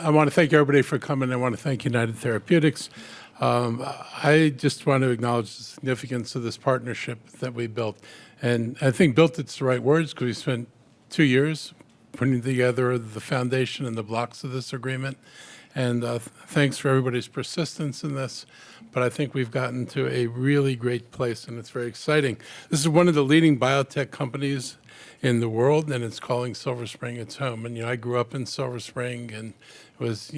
I want to thank everybody for coming. I want to thank United Therapeutics. I just want to acknowledge the significance of this partnership that we built. And I think built it's the right words because we spent 2 years putting together the foundation and the blocks of this agreement. And thanks for everybody's persistence in this. But I think we've gotten to a really great place, and it's very exciting. This is one of the leading biotech companies in the world, and it's calling Silver Spring its home. And, I grew up in Silver Spring, and it was,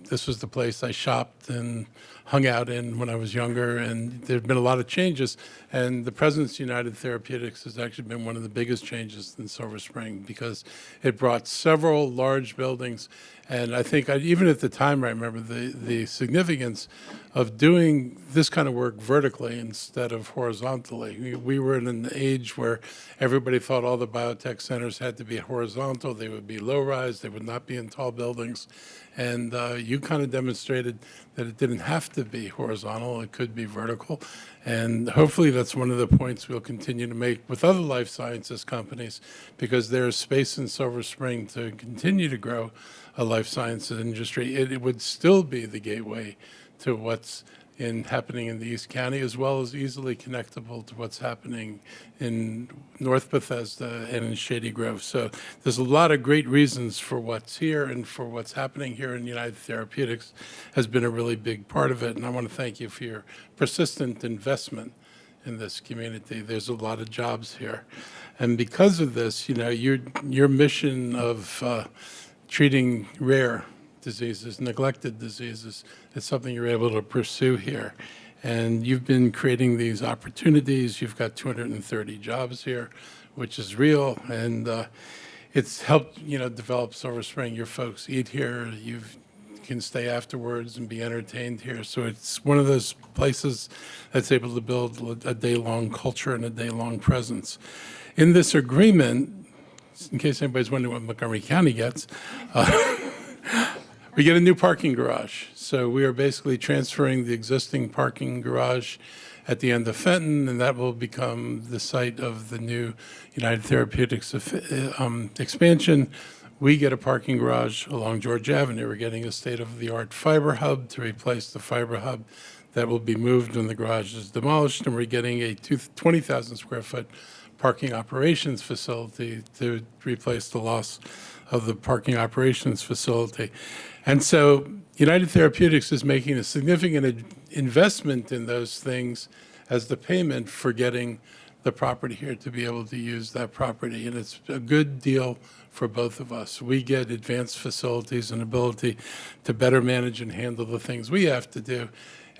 this was the place I shopped and hung out in when I was younger, and there have been a lot of changes. And the presence of United Therapeutics has actually been one of the biggest changes in Silver Spring because it brought several large buildings. And I think even at the time, I remember the significance of doing this kind of work vertically instead of horizontally. We were in an age where everybody thought all the biotech centers had to be horizontal. They would be low-rise. They would not be in tall buildings. And you kind of demonstrated that it didn't have to be horizontal. It could be vertical. And hopefully that's one of the points we'll continue to make with other life sciences companies, because there's space in Silver Spring to continue to grow a life sciences industry. It would still be the gateway to what's happening in the East County, as well as easily connectable to what's happening in North Bethesda and in Shady Grove. So there's a lot of great reasons for what's here, and for what's happening here in United Therapeutics has been a really big part of it. And I want to thank you for your persistent investment in this community. There's a lot of jobs here. And because of this, your mission of treating rare diseases, neglected diseases, is something you're able to pursue here. And you've been creating these opportunities. You've got 230 jobs here, which is real. And it's helped, develop Silver Spring. Your folks eat here. You can stay afterwards and be entertained here. So it's one of those places that's able to build a day-long culture and a day-long presence. In this agreement, in case anybody's wondering what Montgomery County gets, we get a new parking garage. So we are basically transferring the existing parking garage at the end of Fenton, and that will become the site of the new United Therapeutics expansion. We get a parking garage along George Avenue. We're getting a state-of-the-art fiber hub to replace the fiber hub that will be moved when the garage is demolished, and we're getting a 20,000 square foot parking operations facility to replace the loss of the parking operations facility. And so United Therapeutics is making a significant investment in those things as the payment for getting the property here to be able to use that property. And it's a good deal for both of us. We get advanced facilities and ability to better manage and handle the things we have to do.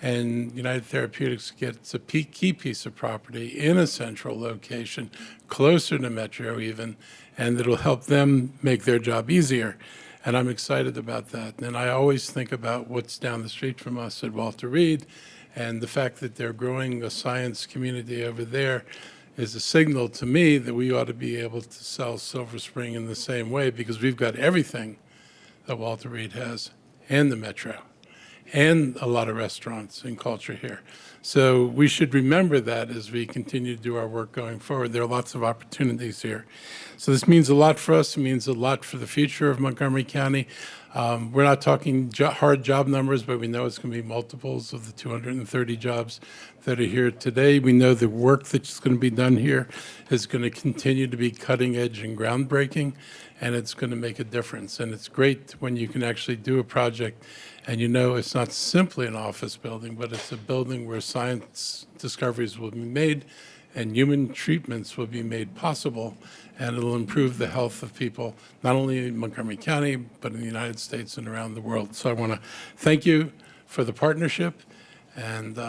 And United Therapeutics gets a key piece of property in a central location, closer to Metro even, and it'll help them make their job easier. And I'm excited about that. And I always think about what's down the street from us at Walter Reed, and the fact that they're growing a science community over there is a signal to me that we ought to be able to sell Silver Spring in the same way, because we've got everything that Walter Reed has, and the Metro, and a lot of restaurants and culture here. So we should remember that as we continue to do our work going forward. There are lots of opportunities here. So this means a lot for us. It means a lot for the future of Montgomery County. We're not talking hard job numbers, but we know it's going to be multiples of the 230 jobs that are here today. We know the work that's going to be done here is going to continue to be cutting edge and groundbreaking, and it's going to make a difference. And it's great when you can actually do a project and it's not simply an office building, but it's a building where science discoveries will be made and human treatments will be made possible, and it'll improve the health of people, not only in Montgomery County, but in the United States and around the world. So I want to thank you for the partnership, and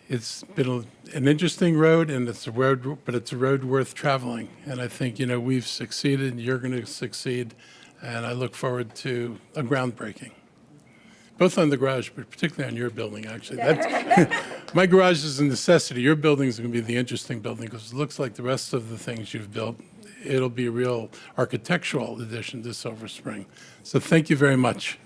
it's been an interesting road, and it's a road worth traveling. And I think, we've succeeded, you're going to succeed, and I look forward to a groundbreaking. Both on the garage, but particularly on your building, actually. My garage is a necessity. Your building is going to be the interesting building, because it looks like the rest of the things you've built, it'll be a real architectural addition to Silver Spring. So thank you very much.